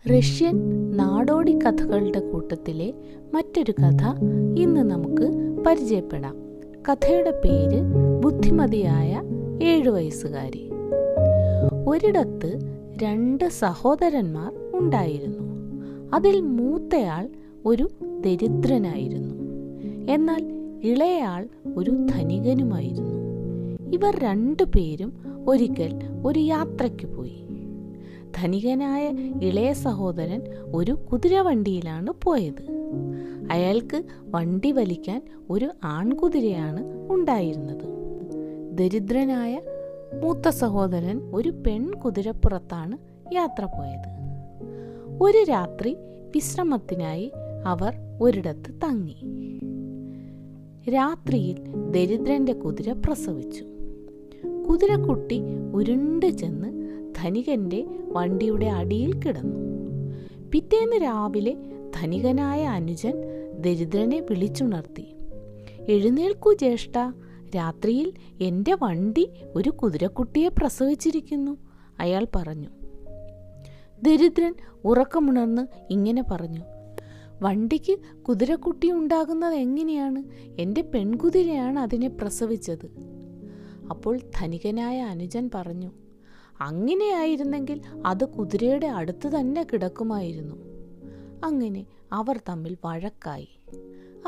Russian നാടോടി കഥകളുടെ കൂട്ടത്തിലെ മറ്റൊരു കഥ ഇന്ന് നമുക്ക് പരിചയപ്പെടാം. കഥയുടെ പേര് ബുദ്ധിമതിയായ 7 വയസ്സുകാരി. ഒരിടത്ത് 2 സഹോദരന്മാർ ഉണ്ടായിരുന്നു. അതിൽ മൂത്തയാൾ ഒരു ദരിദ്രനായിരുന്നു, എന്നാൽ ഇളയയാൾ ഒരു ധനികനുമായിരുന്നു. ഇവർ 2 പേരും ഒരിക്കൽ ഒരു യാത്രയ്ക്ക് പോയി. ധനികനായ ഇളയ സഹോദരൻ ഒരു കുതിരവണ്ടിയിലാണ് പോയത്. അയാൾക്ക് വണ്ടി വലിക്കാൻ ഒരു ആൺകുതിരയാണ് ഉണ്ടായിരുന്നത്. ദരിദ്രനായ മൂത്ത സഹോദരൻ ഒരു പെൺകുതിരപ്പുറത്താണ് യാത്ര പോയത്. ഒരു രാത്രി വിശ്രമത്തിനായി അവർ ഒരിടത്ത് തങ്ങി. രാത്രിയിൽ ദരിദ്രന്റെ കുതിര പ്രസവിച്ചു. കുതിരക്കുട്ടി ഉരുണ്ട് ചെന്ന് ധനികന്റെ വണ്ടിയുടെ അടിയിൽ കിടന്നു. പിറ്റേന്ന് രാവിലെ ധനികനായ അനുജൻ ദരിദ്രനെ വിളിച്ചുണർത്തി. "എഴുന്നേൽക്കൂ ജ്യേഷ്ഠ, രാത്രിയിൽ എൻ്റെ വണ്ടി ഒരു കുതിരക്കുട്ടിയെ പ്രസവിച്ചിരിക്കുന്നു," അയാൾ പറഞ്ഞു. ദരിദ്രൻ ഉറക്കമുണർന്ന് ഇങ്ങനെ പറഞ്ഞു: "വണ്ടിക്ക് കുതിരക്കുട്ടി ഉണ്ടാകുന്നത് എങ്ങനെയാണ്? എൻ്റെ പെൺകുതിരയാണ് അതിനെ പ്രസവിച്ചത്." അപ്പോൾ ധനികനായ അനുജൻ പറഞ്ഞു: "അങ്ങനെയായിരുന്നെങ്കിൽ അത് കുതിരയുടെ അടുത്ത് തന്നെ കിടക്കുമായിരുന്നു." അങ്ങനെ അവർ തമ്മിൽ വഴക്കായി.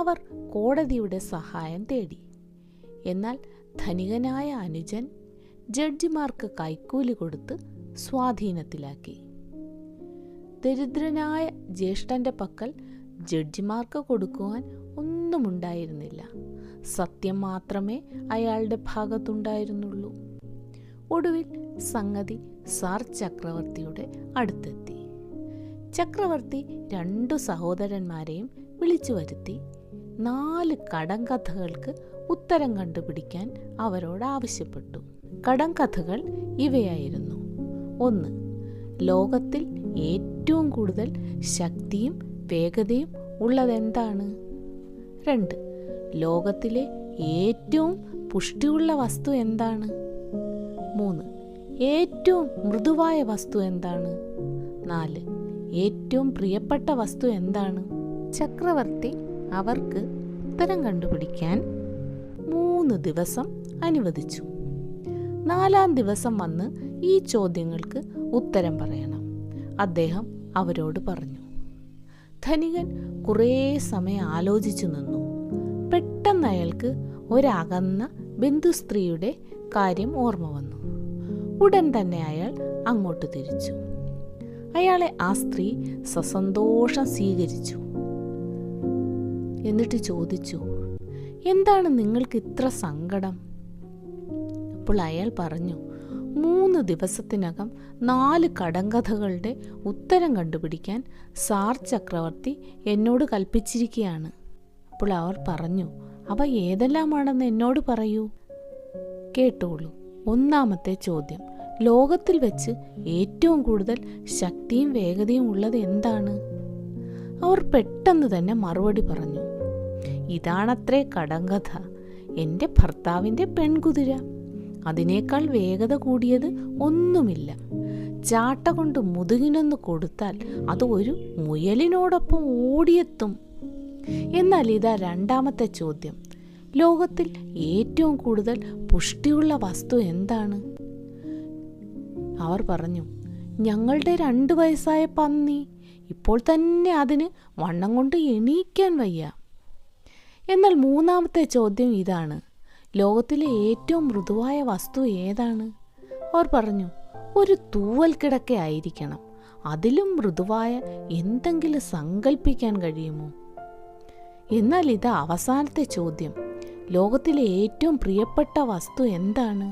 അവർ കോടതിയുടെ സഹായം തേടി. എന്നാൽ ധനികനായ അനുജൻ ജഡ്ജിമാർക്ക് കൈക്കൂലി കൊടുത്ത് സ്വാധീനത്തിലാക്കി. ദരിദ്രനായ ജ്യേഷ്ഠന്റെ പക്കൽ ജഡ്ജിമാർക്ക് കൊടുക്കുവാൻ ഒന്നുമുണ്ടായിരുന്നില്ല. സത്യം മാത്രമേ അയാളുടെ ഭാഗത്തുണ്ടായിരുന്നുള്ളൂ. ഒടുവിൽ സംഗതി സാർ ചക്രവർത്തിയുടെ അടുത്തെത്തി. ചക്രവർത്തി 2 സഹോദരന്മാരെയും വിളിച്ചു വരുത്തി 4 കടങ്കഥകൾക്ക് ഉത്തരം കണ്ടുപിടിക്കാൻ അവരോട് ആവശ്യപ്പെട്ടു. കടങ്കഥകൾ ഇവയായിരുന്നു: 1. ലോകത്തിൽ ഏറ്റവും കൂടുതൽ ശക്തിയും വേഗതയും ഉള്ളതെന്താണ്? 2. ലോകത്തിലെ ഏറ്റവും പുഷ്ടിയുള്ള വസ്തു എന്താണ്? 3. ഏറ്റവും മൃദുവായ വസ്തു എന്താണ്? 4. ഏറ്റവും പ്രിയപ്പെട്ട വസ്തു എന്താണ്? ചക്രവർത്തി അവർക്ക് ഉത്തരം കണ്ടുപിടിക്കാൻ 3 ദിവസം അനുവദിച്ചു. 4-ാം ദിവസം വന്ന് ഈ ചോദ്യങ്ങൾക്ക് ഉത്തരം പറയണം, അദ്ദേഹം അവരോട് പറഞ്ഞു. ധനികൻ കുറേ സമയം ആലോചിച്ചു നിന്നു. പെട്ടെന്ന് അയാൾക്ക് ഒരകന്ന ബന്ധുസ്ത്രീയുടെ കാര്യം ഓർമ്മ വന്നു. ഉടൻ തന്നെ അയാൾ അങ്ങോട്ട് തിരിച്ചു. അയാളെ ആ സ്ത്രീ സസന്തോഷം സ്വീകരിച്ചു. എന്നിട്ട് ചോദിച്ചു: "എന്താണ് നിങ്ങൾക്ക് ഇത്ര സങ്കടം?" അപ്പോൾ അയാൾ പറഞ്ഞു: 3 ദിവസത്തിനകം 4 കടങ്കഥകളുടെ ഉത്തരം കണ്ടുപിടിക്കാൻ സാർ ചക്രവർത്തി എന്നോട് കൽപ്പിച്ചിരിക്കുകയാണ്. അപ്പോൾ അവർ പറഞ്ഞു: "അവ ഏതെല്ലാമാണെന്ന് എന്നോട് പറയൂ." കേട്ടോളൂ. 1-ാമത്തെ ചോദ്യം: ലോകത്തിൽ വെച്ച് ഏറ്റവും കൂടുതൽ ശക്തിയും വേഗതയും ഉള്ളത് എന്താണ്? അവർ പെട്ടെന്ന് തന്നെ മറുപടി പറഞ്ഞു: "ഇതാണത്രേ കടങ്കഥ, എൻ്റെ ഭർത്താവിൻ്റെ പെൺകുതിര. അതിനേക്കാൾ വേഗത കൂടിയത് ഒന്നുമില്ല. ചാട്ട കൊണ്ട് മുതുകിനൊന്ന് കൊടുത്താൽ അത് ഒരു മുയലിനോടൊപ്പം ഓടിയെത്തും." എന്നാൽ ഇതാ 2-ാമത്തെ ചോദ്യം: ലോകത്തിൽ ഏറ്റവും കൂടുതൽ പുഷ്ടിയുള്ള വസ്തു എന്താണ്? അവർ പറഞ്ഞു: "ഞങ്ങളുടെ 2 വയസ്സായ പന്നി. ഇപ്പോൾ തന്നെ അതിന് വണ്ണം കൊണ്ട് എണീക്കാൻ വയ്യ." എന്നാൽ 3-ാമത്തെ ചോദ്യം ഇതാണ്: ലോകത്തിലെ ഏറ്റവും മൃദുവായ വസ്തു ഏതാണ്? അവർ പറഞ്ഞു: "ഒരു തൂവൽ കിടക്ക ആയിരിക്കണം. അതിലും മൃദുവായ എന്തെങ്കിലും സങ്കല്പിക്കാൻ കഴിയുമോ?" എന്നാൽ ഇതാ അവസാനത്തെ ചോദ്യം: ലോകത്തിലെ ഏറ്റവും പ്രിയപ്പെട്ട വസ്തു എന്താണ്?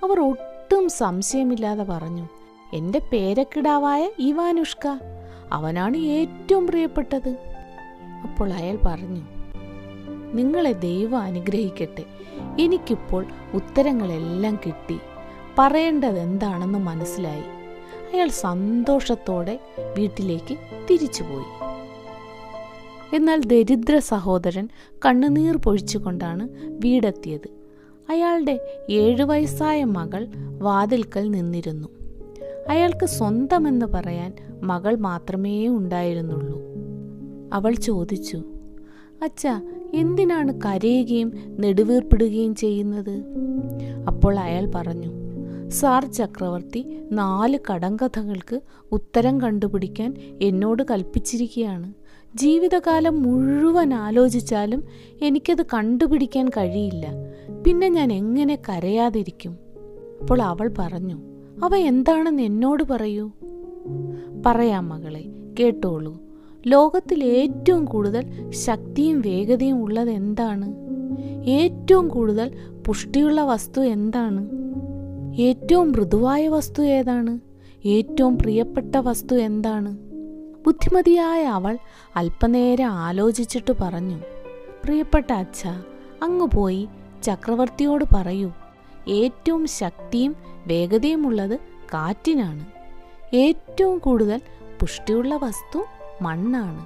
അവർ ഒട്ടും സംശയമില്ലാതെ പറഞ്ഞു: "എൻ്റെ പേരക്കിടാവായ ഇവാനുഷ്ക. അവനാണ് ഏറ്റവും പ്രിയപ്പെട്ടത്." അപ്പോൾ അയാൾ പറഞ്ഞു: "നിങ്ങളെ ദൈവം അനുഗ്രഹിക്കട്ടെ. എനിക്കിപ്പോൾ ഉത്തരങ്ങളെല്ലാം കിട്ടി. പറയേണ്ടത് എന്താണെന്ന് മനസ്സിലായി." അയാൾ സന്തോഷത്തോടെ വീട്ടിലേക്ക് തിരിച്ചുപോയി. എന്നാൽ ദരിദ്ര സഹോദരൻ കണ്ണുനീർ പൊഴിച്ചുകൊണ്ടാണ് വീടെത്തിയത്. അയാളുടെ 7 വയസ്സായ മകൾ വാതിൽക്കൽ നിന്നിരുന്നു. അയാൾക്ക് സ്വന്തമെന്ന് പറയാൻ മകൾ മാത്രമേ ഉണ്ടായിരുന്നുള്ളൂ. അവൾ ചോദിച്ചു, അച്ഛാ, എന്തിനാണ് കരയുകയും നെടുവീർപ്പിടുകയും ചെയ്യുന്നത്? അപ്പോൾ അയാൾ പറഞ്ഞു, സാർ ചക്രവർത്തി 4 കടങ്കഥകൾക്ക് ഉത്തരം കണ്ടുപിടിക്കാൻ എന്നോട് കൽപ്പിച്ചിരിക്കുകയാണ്. ജീവിതകാലം മുഴുവൻ ആലോചിച്ചാലും എനിക്കത് കണ്ടുപിടിക്കാൻ കഴിയില്ല. പിന്നെ ഞാൻ എങ്ങനെ കരയാതിരിക്കും? അപ്പോൾ അവൾ പറഞ്ഞു, അവ എന്താണെന്ന് എന്നോട് പറയൂ. പറയാം മകളെ, കേട്ടോളൂ. ലോകത്തിൽ ഏറ്റവും കൂടുതൽ ശക്തിയും വേഗതയും ഉള്ളത് എന്താണ്? ഏറ്റവും കൂടുതൽ പുഷ്ടിയുള്ള വസ്തു എന്താണ്? ഏറ്റവും മൃദുവായ വസ്തു ഏതാണ്? ഏറ്റവും പ്രിയപ്പെട്ട വസ്തു എന്താണ്? ബുദ്ധിമതിയായ അവൾ അല്പനേരം ആലോചിച്ചിട്ട് പറഞ്ഞു, പ്രിയപ്പെട്ട അച്ഛാ, അങ്ങ് പോയി ചക്രവർത്തിയോട് പറയൂ, ഏറ്റവും ശക്തിയും വേഗതയുമുള്ളത് കാറ്റിനാണ്. ഏറ്റവും കൂടുതൽ പുഷ്ടിയുള്ള വസ്തു മണ്ണാണ്.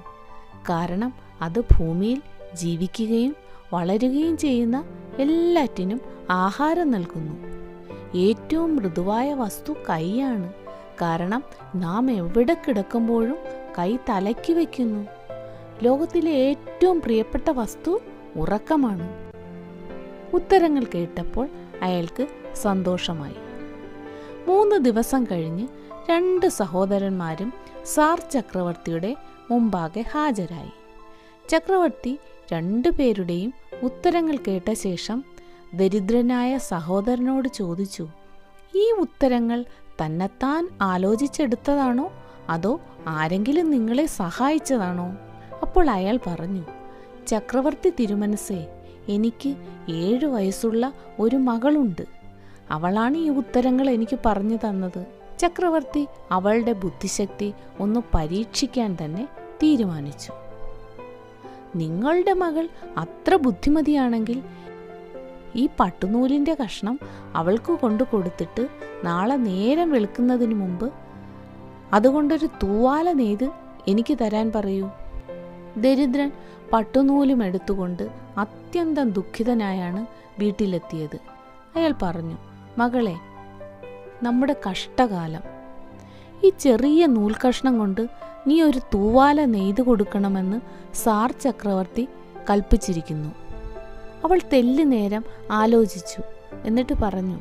കാരണം അത് ഭൂമിയിൽ ജീവിക്കുകയും വളരുകയും ചെയ്യുന്ന എല്ലാറ്റിനും ആഹാരം നൽകുന്നു. ഏറ്റവും മൃദുവായ വസ്തു കൈയാണ്. കാരണം നാം എവിടെ കിടക്കുമ്പോഴും കൈ തലയ്ക്ക് വയ്ക്കുന്നു. ലോകത്തിലെ ഏറ്റവും പ്രിയപ്പെട്ട വസ്തു ഉറക്കമാണ്. ഉത്തരങ്ങൾ കേട്ടപ്പോൾ അയാൾക്ക് സന്തോഷമായി. 3 ദിവസം കഴിഞ്ഞ് 2 സഹോദരന്മാരും സാർ ചക്രവർത്തിയുടെ മുമ്പാകെ ഹാജരായി. ചക്രവർത്തി 2 പേരുടെയും ഉത്തരങ്ങൾ കേട്ട ശേഷം ദരിദ്രനായ സഹോദരനോട് ചോദിച്ചു, ഈ ഉത്തരങ്ങൾ തന്നെത്താൻ ആലോചിച്ചെടുത്തതാണോ അതോ ആരെങ്കിലും നിങ്ങളെ സഹായിച്ചതാണോ? അപ്പോൾ അയാൾ പറഞ്ഞു, ചക്രവർത്തി തിരുമനസ്സേ, എനിക്ക് 7 വയസ്സുള്ള ഒരു മകളുണ്ട്. അവളാണ് ഈ ഉത്തരങ്ങൾ എനിക്ക് പറഞ്ഞു തന്നത്. ചക്രവർത്തി അവളുടെ ബുദ്ധിശക്തി ഒന്ന് പരീക്ഷിക്കാൻ തന്നെ തീരുമാനിച്ചു. നിങ്ങളുടെ മകൾ അത്ര ബുദ്ധിമതിയാണെങ്കിൽ ഈ പട്ടുനൂലിൻ്റെ കഷ്ണം അവൾക്ക് കൊണ്ടു കൊടുത്തിട്ട് നാളെ നേരം വെളുക്കുന്നതിന് മുമ്പ് അതുകൊണ്ടൊരു തൂവാല നെയ്ത് എനിക്ക് തരാൻ പറയൂ. ദരിദ്രൻ പട്ടുനൂലും എടുത്തുകൊണ്ട് അത്യന്തം ദുഃഖിതനായാണ് വീട്ടിലെത്തിയത്. അയാൾ പറഞ്ഞു, മകളെ, നമ്മുടെ കഷ്ടകാലം. ഈ ചെറിയ നൂൽക്കഷ്ണം കൊണ്ട് നീ ഒരു തൂവാല നെയ്തു കൊടുക്കണമെന്ന് സാർ ചക്രവർത്തി കൽപ്പിച്ചിരിക്കുന്നു. അവൾ തെല്ലു നേരം ആലോചിച്ചു. എന്നിട്ട് പറഞ്ഞു,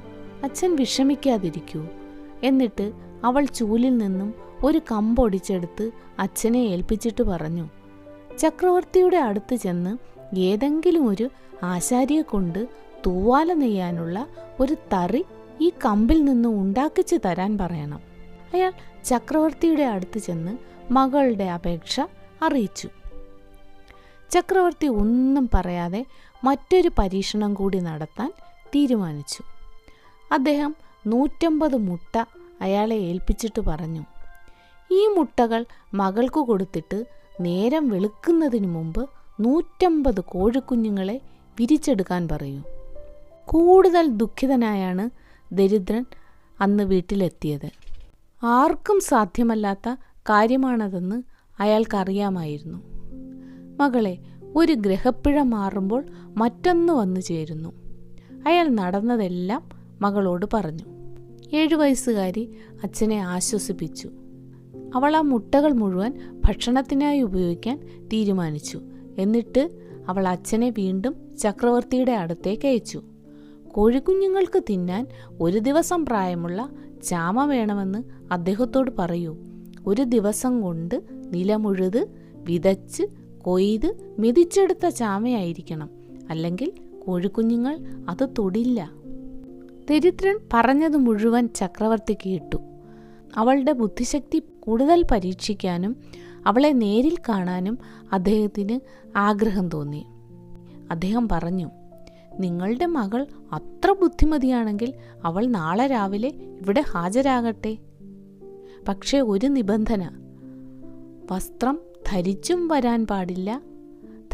അച്ഛൻ വിഷമിക്കാതിരിക്കൂ. എന്നിട്ട് അവൾ ചൂലിൽ നിന്നും ഒരു കമ്പൊടിച്ചെടുത്ത് അച്ഛനെ ഏൽപ്പിച്ചിട്ട് പറഞ്ഞു, ചക്രവർത്തിയുടെ അടുത്ത് ചെന്ന് ഏതെങ്കിലും ഒരു ആശാരിയെ കൊണ്ട് തൂവാല നെയ്യാനുള്ള ഒരു തറി ഈ കമ്പിൽ നിന്ന് ഉണ്ടാക്കിച്ചു തരാൻ പറയണം. അയാൾ ചക്രവർത്തിയുടെ അടുത്ത് ചെന്ന് മകളുടെ അപേക്ഷ അറിയിച്ചു. ചക്രവർത്തി ഒന്നും പറയാതെ മറ്റൊരു പരീക്ഷണം കൂടി നടത്താൻ തീരുമാനിച്ചു. അദ്ദേഹം 150 മുട്ട അയാളെ ഏൽപ്പിച്ചിട്ട് പറഞ്ഞു, ഈ മുട്ടകൾ മകൾക്ക് കൊടുത്തിട്ട് നേരം വെളുക്കുന്നതിന് മുമ്പ് 150 കോഴിക്കുഞ്ഞുങ്ങളെ വിരിച്ചെടുക്കാൻ പറയൂ. കൂടുതൽ ദുഃഖിതനായാണ് ദരിദ്രൻ അന്ന് വീട്ടിലെത്തിയത്. ആർക്കും സാധ്യമല്ലാത്ത കാര്യമാണതെന്ന് അയാൾക്കറിയാമായിരുന്നു. മകളെ, ഒരു ഗ്രഹപ്പിഴ മാറുമ്പോൾ മറ്റൊന്ന് വന്നു ചേരുന്നു. അയാൾ നടന്നതെല്ലാം മകളോട് പറഞ്ഞു. 7 വയസ്സുകാരി അച്ഛനെ ആശ്വസിപ്പിച്ചു. അവൾ ആ മുട്ടകൾ മുഴുവൻ ഭക്ഷണത്തിനായി ഉപയോഗിക്കാൻ തീരുമാനിച്ചു. എന്നിട്ട് അവൾ അച്ഛനെ വീണ്ടും ചക്രവർത്തിയുടെ അടുത്തേക്ക് അയച്ചു. കോഴിക്കുഞ്ഞുങ്ങൾക്ക് തിന്നാൻ 1 ദിവസം പ്രായമുള്ള ചാമ വേണമെന്ന് അദ്ദേഹത്തോട് പറയൂ. 1 ദിവസം കൊണ്ട് നിലമുഴുത് വിതച്ച് കൊയ്ത് മെതിച്ചെടുത്ത ചാമയായിരിക്കണം, അല്ലെങ്കിൽ കോഴിക്കുഞ്ഞുങ്ങൾ അത് തൊടില്ല. ദരിദ്രൻ പറഞ്ഞത് മുഴുവൻ ചക്രവർത്തി കേട്ടു. അവളുടെ ബുദ്ധിശക്തി കൂടുതൽ പരീക്ഷിക്കാനും അവളെ നേരിൽ കാണാനും അദ്ദേഹത്തിന് ആഗ്രഹം തോന്നി. അദ്ദേഹം പറഞ്ഞു, നിങ്ങളുടെ മകൾ അത്ര ബുദ്ധിമതിയാണെങ്കിൽ അവൾ നാളെ രാവിലെ ഇവിടെ ഹാജരാകട്ടെ. പക്ഷേ ഒരു നിബന്ധന, വസ്ത്രം ധരിച്ചും വരാൻ പാടില്ല,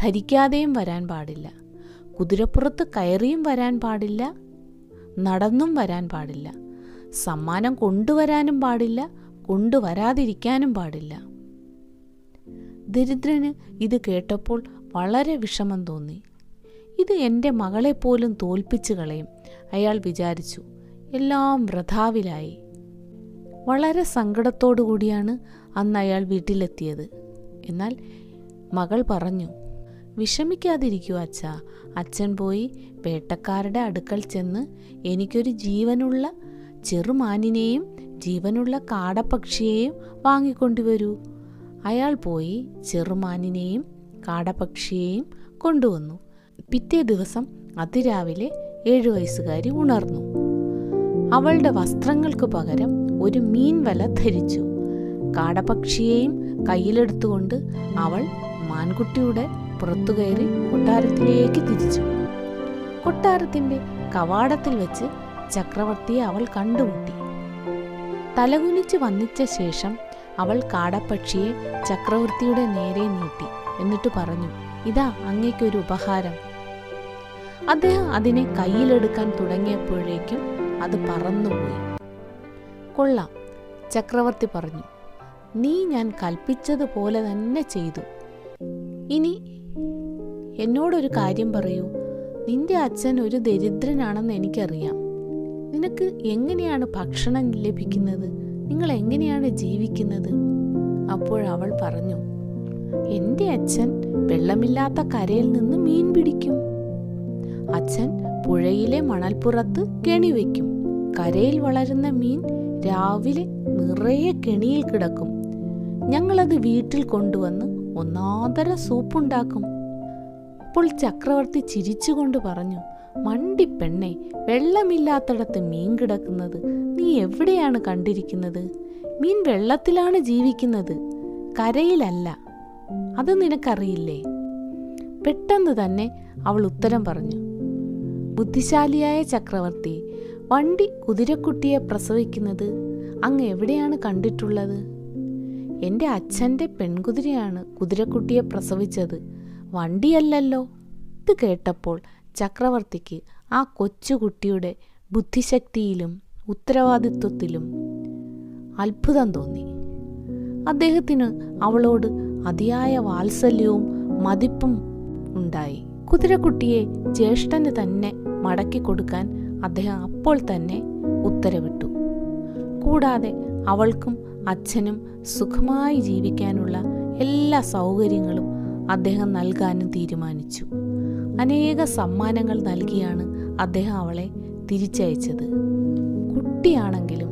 ധരിക്കാതെയും വരാൻ പാടില്ല, കുതിരപ്പുറത്ത് കയറിയും വരാൻ പാടില്ല, നടന്നും വരാൻ പാടില്ല, സമ്മാനം കൊണ്ടുവരാനും പാടില്ല, കൊണ്ടുവരാതിരിക്കാനും പാടില്ല. ദരിദ്രന് ഇത് കേട്ടപ്പോൾ വളരെ വിഷമം തോന്നി. ഇത് എൻ്റെ മകളെപ്പോലും തോൽപ്പിച്ചു കളയും, അയാൾ വിചാരിച്ചു. എല്ലാം വൃഥാവിലായി. വളരെ സങ്കടത്തോടു കൂടിയാണ് അന്ന് അയാൾ വീട്ടിലെത്തിയത്. എന്നാൽ മകൾ പറഞ്ഞു, വിഷമിക്കാതിരിക്കൂ അച്ഛാ, അച്ഛൻ പോയി വേട്ടക്കാരുടെ അടുക്കൽ ചെന്ന് എനിക്കൊരു ജീവനുള്ള ചെറുമാനിനെയും ജീവനുള്ള കാടപ്പക്ഷിയെയും വാങ്ങിക്കൊണ്ടുവരൂ. അയാൾ പോയി ചെറുമാനിനെയും കാടപ്പക്ഷിയെയും കൊണ്ടുവന്നു. പിറ്റേ ദിവസം അതിരാവിലെ 7 വയസ്സുകാരി ഉണർന്നു. അവളുടെ വസ്ത്രങ്ങൾക്ക് പകരം ഒരു മീൻ വല ധരിച്ചു. കാടപ്പക്ഷിയെയും കയ്യിലെടുത്തുകൊണ്ട് അവൾ മാൻകുട്ടിയുടെ പുറത്തു കയറി കൊട്ടാരത്തിലേക്ക് തിരിച്ചു. കൊട്ടാരത്തിന്റെ കവാടത്തിൽ വെച്ച് ചക്രവർത്തിയെ അവൾ കണ്ടുമുട്ടി. തലകുനിച്ച് വന്നിച്ച ശേഷം അവൾ കാടപ്പക്ഷിയെ ചക്രവർത്തിയുടെ നേരെ നീട്ടി. എന്നിട്ട് പറഞ്ഞു, ഇതാ അങ്ങേക്കൊരു ഉപഹാരം. അദ്ദേഹം അതിനെ കയ്യിലെടുക്കാൻ തുടങ്ങിയപ്പോഴേക്കും അത് പറന്നുപോയി. കൊള്ളാം, ചക്രവർത്തി പറഞ്ഞു, നീ ഞാൻ കൽപ്പിച്ചതുപോലെ തന്നെ ചെയ്തു. ഇനി എന്നോടൊരു കാര്യം പറയൂ. നിന്റെ അച്ഛൻ ഒരു ദരിദ്രനാണെന്ന് എനിക്കറിയാം. നിനക്ക് എങ്ങനെയാണ് ഭക്ഷണം ലഭിക്കുന്നത്? നിങ്ങൾ എങ്ങനെയാണ് ജീവിക്കുന്നത്? അപ്പോഴവൾ പറഞ്ഞു, എൻ്റെ അച്ഛൻ വെള്ളമില്ലാത്ത കരയിൽ നിന്ന് മീൻ പിടിക്കും. അച്ഛൻ പുഴയിലെ മണൽപ്പുറത്ത് കെണി വയ്ക്കും. കരയിൽ വളരുന്ന മീൻ രാവിലെ നിറയെ കെണിയിൽ കിടക്കും. ഞങ്ങളത് വീട്ടിൽ കൊണ്ടുവന്ന് ഒന്നാന്തര സൂപ്പുണ്ടാക്കും. അപ്പോൾ ചക്രവർത്തി ചിരിച്ചുകൊണ്ട് പറഞ്ഞു, മണ്ടിപ്പെണ്ണെ, വെള്ളമില്ലാത്തിടത്ത് മീൻ കിടക്കുന്നത് നീ എവിടെയാണ് കണ്ടിരിക്കുന്നത്? മീൻ വെള്ളത്തിലാണ് ജീവിക്കുന്നത്, കരയിലല്ല. അത് നിനക്കറിയില്ലേ? പെട്ടെന്ന് തന്നെ അവൾ ഉത്തരം പറഞ്ഞു, ബുദ്ധിശാലിയായ ചക്രവർത്തി, വണ്ടി കുതിരക്കുട്ടിയെ പ്രസവിക്കുന്നത് അങ്ങ് എവിടെയാണ് കണ്ടിട്ടുള്ളത്? എൻ്റെ അച്ഛൻ്റെ പെൺകുതിരയാണ് കുതിരക്കുട്ടിയെ പ്രസവിച്ചത്, വണ്ടിയല്ലല്ലോ. ഇത് കേട്ടപ്പോൾ ചക്രവർത്തിക്ക് ആ കൊച്ചുകുട്ടിയുടെ ബുദ്ധിശക്തിയിലും ഉത്തരവാദിത്വത്തിലും അത്ഭുതം തോന്നി. അദ്ദേഹത്തിന് അവളോട് അതിയായ വാത്സല്യവും മതിപ്പും ഉണ്ടായി. കുതിരക്കുട്ടിയെ ജ്യേഷ്ഠന് തന്നെ മടക്കി കൊടുക്കാൻ അദ്ദേഹം അപ്പോൾ തന്നെ ഉത്തരവിട്ടു. കൂടാതെ അവൾക്കും അച്ഛനും സുഖമായി ജീവിക്കാനുള്ള എല്ലാ സൗകര്യങ്ങളും അദ്ദേഹം നൽകാനും തീരുമാനിച്ചു. അനേക സമ്മാനങ്ങൾ നൽകിയാണ് അദ്ദേഹം അവളെ തിരിച്ചയച്ചത്. കുട്ടിയാണെങ്കിലും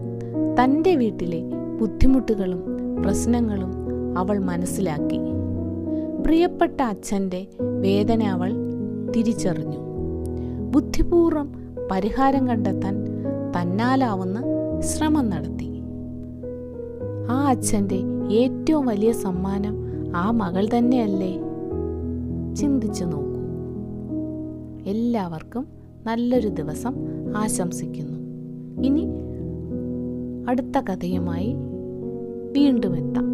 തൻ്റെ വീട്ടിലെ ബുദ്ധിമുട്ടുകളും പ്രശ്നങ്ങളും അവൾ മനസ്സിലാക്കി. പ്രിയപ്പെട്ട അച്ഛൻ്റെ വേദന അവൾ തിരിച്ചറിഞ്ഞു. ബുദ്ധിപൂർവം പരിഹാരം കണ്ടെത്താൻ തന്നാലാവുന്ന ശ്രമം നടത്തി. ആ അച്ഛൻ്റെ ഏറ്റവും വലിയ സമ്മാനം ആ മകൾ തന്നെയല്ലേ? ചിന്തിച്ചു നോക്കൂ. എല്ലാവർക്കും നല്ലൊരു ദിവസം ആശംസിക്കുന്നു. ഇനി അടുത്ത കഥയുമായി വീണ്ടും എത്താം.